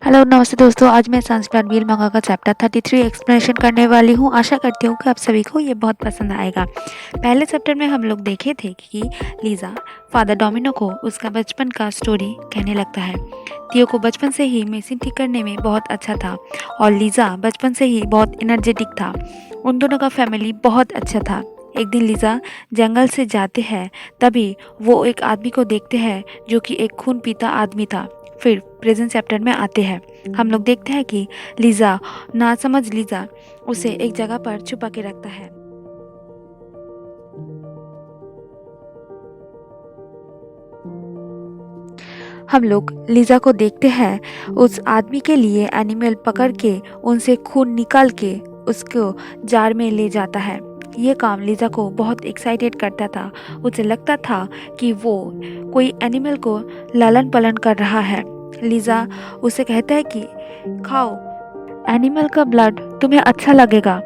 Hello नमस्ते दोस्तों। आज मैं संस्कृत वीर मंगा का चैप्टर 33 एक्सप्लेनेशन करने वाली हूँ। आशा करती हूँ कि आप सभी को ये बहुत पसंद आएगा। पहले चैप्टर में हम लोग देखे थे कि लीज़ा फादर डोमिनो को उसका बचपन का स्टोरी कहने लगता है। तियो को बचपन से ही मशीन ठीक करने में बहुत अच्छा था और लीज़ा बचपन से ही बहुत एनर्जेटिक था। उन दोनों का फैमिली बहुत अच्छा था। एक दिन लीज़ा जंगल से जाते हैं, तभी वो एक आदमी को देखते हैं जो कि एक खून पीता आदमी था। फिर प्रेजेंट चैप्टर में आते हैं, हम लोग देखते हैं कि लीज़ा ना समझ लीज़ा उसे एक जगह पर छुपा के रखता है। हम लोग लीज़ा को देखते हैं उस आदमी के लिए एनिमल पकड़ के उनसे खून निकाल के उसको जार में ले जाता है। ये काम लीज़ा को बहुत एक्साइटेड करता था। उसे लगता था कि वो कोई एनिमल को लालन पालन कर रहा है। लीज़ा उसे कहता है कि खाओ, एनिमल का ब्लड तुम्हें अच्छा लगेगा,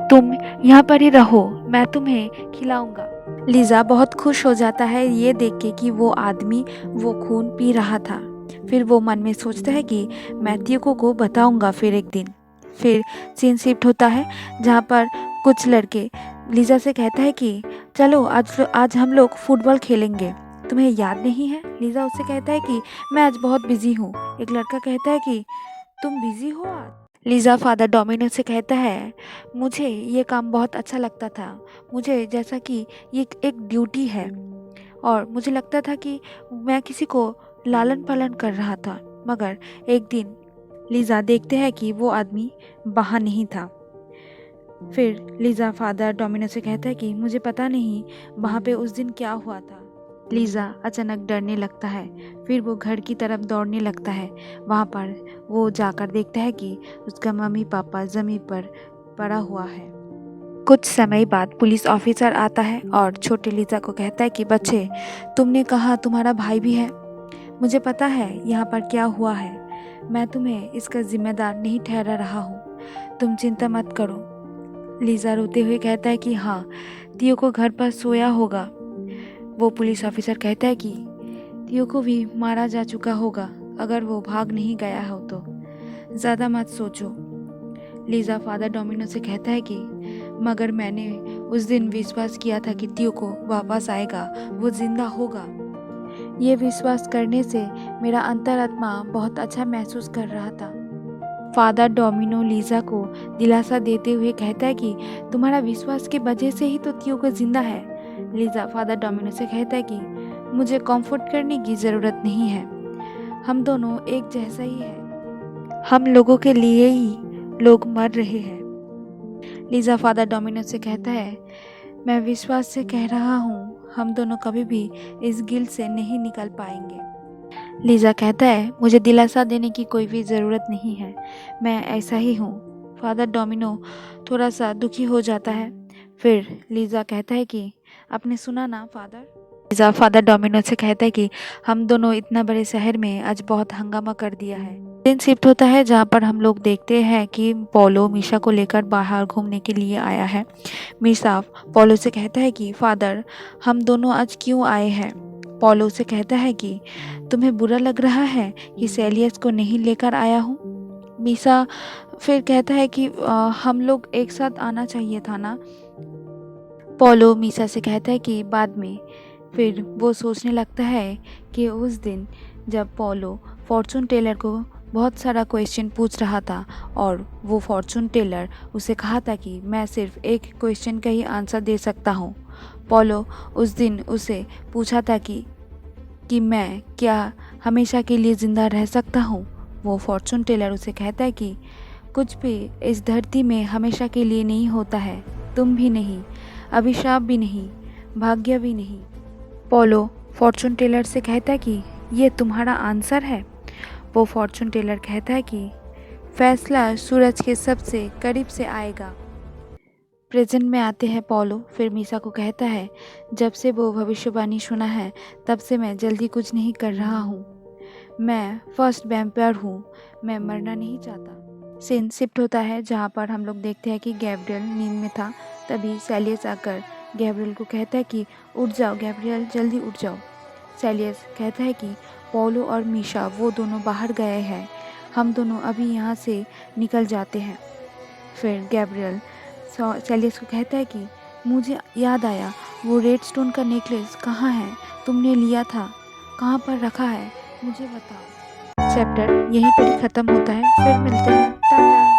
तुम यहाँ पर ही रहो, मैं तुम्हें खिलाऊंगा। लीज़ा बहुत खुश हो जाता है ये देख के कि वो आदमी वो खून पी रहा था। फिर वो मन में सोचता है कि मैं तियोको को बताऊंगा फिर एक दिन। फिर सीन शिफ्ट होता है जहाँ पर कुछ लड़के लीज़ा से कहता है कि चलो आज हम लोग फुटबॉल खेलेंगे, तुम्हें याद नहीं है? लीज़ा उससे कहता है कि मैं आज बहुत बिजी हूँ। एक लड़का कहता है कि तुम बिजी हो आज? लीज़ा फादर डोमिनो से कहता है मुझे ये काम बहुत अच्छा लगता था, मुझे जैसा कि ये एक ड्यूटी है और मुझे लगता था कि मैं किसी को लालन पालन कर रहा था। मगर एक दिन लीज़ा देखते हैं कि वो आदमी वहाँ नहीं था। फिर लीज़ा फादर डोमिनो से कहता है कि मुझे पता नहीं वहाँ पे उस दिन क्या हुआ था। लीज़ा अचानक डरने लगता है। फिर वो घर की तरफ दौड़ने लगता है। वहाँ पर वो जाकर देखता है कि उसका मम्मी पापा ज़मीन पर पड़ा हुआ है। कुछ समय बाद पुलिस ऑफिसर आता है और छोटे लीज़ा को कहता है कि बच्चे, तुमने कहा तुम्हारा भाई भी है, मुझे पता है यहाँ पर क्या हुआ है। मैं तुम्हें इसका जिम्मेदार नहीं ठहरा रहा हूँ, तुम चिंता मत करो। लीज़ा रोते हुए कहता है कि हाँ, तियो को घर पर सोया होगा। वो पुलिस ऑफिसर कहता है कि तियो को भी मारा जा चुका होगा अगर वो भाग नहीं गया हो तो। ज़्यादा मत सोचो। लीज़ा फादर डोमिनो से कहता है कि मगर मैंने उस दिन विश्वास किया था कि तियो को वापस आएगा, वो जिंदा होगा। ये विश्वास करने से मेरा अंतरात्मा बहुत अच्छा महसूस कर रहा था। फादर डोमिनो लीज़ा को दिलासा देते हुए कहता है कि तुम्हारा विश्वास की वजह से ही तो तियो को जिंदा है। लीज़ा फादर डोमिनो से कहता है कि मुझे कंफर्ट करने की ज़रूरत नहीं है, हम दोनों एक जैसा ही है, हम लोगों के लिए ही लोग मर रहे हैं। लीज़ा फादर डोमिनो से कहता है मैं विश्वास से कह रहा हूँ, हम दोनों कभी भी इस गिल्ट से नहीं निकल पाएंगे। लीज़ा कहता है मुझे दिलासा देने की कोई भी ज़रूरत नहीं है, मैं ऐसा ही हूँ। फादर डोमिनो थोड़ा सा दुखी हो जाता है। फिर लीज़ा कहता है कि आपने सुना ना फादर? लीज़ा फादर डोमिनो से कहता है कि हम दोनों इतना बड़े शहर में आज बहुत हंगामा कर दिया है। दिन शिफ्ट होता है जहाँ पर हम लोग देखते हैं कि पोलो मीशा को लेकर बाहर घूमने के लिए आया है। मीशा पोलो से कहता है कि फादर, हम दोनों आज क्यों आए हैं? पोलो से कहता है कि तुम्हें बुरा लग रहा है कि सेलियस को नहीं लेकर आया हूँ? मीशा फिर कहता है कि हम लोग एक साथ आना चाहिए था ना। पोलो मीशा से कहता है कि बाद में। फिर वो सोचने लगता है कि उस दिन जब पोलो फॉर्चून टेलर को बहुत सारा क्वेश्चन पूछ रहा था और वो फॉर्चून टेलर उसे कहा था कि मैं सिर्फ एक क्वेश्चन का ही आंसर दे सकता हूँ। पोलो उस दिन उसे पूछा था कि मैं क्या हमेशा के लिए ज़िंदा रह सकता हूँ? वो फॉर्चून टेलर उसे कहता है कि कुछ भी इस धरती में हमेशा के लिए नहीं होता है, तुम भी नहीं, अभिशाप भी नहीं, भाग्य भी नहीं। पोलो फॉर्चून टेलर से कहता है कि ये तुम्हारा आंसर है? वो फॉर्चून टेलर कहता है कि फैसला सूरज के सबसे करीब से आएगा। प्रेजेंट में आते हैं पोलो। फिर मीसा को कहता है जब से वो भविष्यवाणी सुना है तब से मैं जल्दी कुछ नहीं कर रहा हूँ, मैं फर्स्ट वैम्पायर हूँ, मैं मरना नहीं चाहता। सीन शिफ्ट होता है जहाँ पर हम लोग देखते हैं कि गैब्रियल नींद में था। तभी सेलियस आकर गैब्रियल को कहता है कि उठ जाओ गैब्रियल, जल्दी उठ जाओ। सेलियस कहता है कि पोलो और मीशा वो दोनों बाहर गए हैं, हम दोनों अभी यहाँ से निकल जाते हैं। फिर गैब्रियल सेलियस को कहता है कि मुझे याद आया, वो रेड स्टोन का नेकलेस कहाँ है? तुमने लिया था, कहाँ पर रखा है, मुझे बताओ। चैप्टर यहीं पर ही ख़त्म होता है। फिर मिलते हैं, टाटा।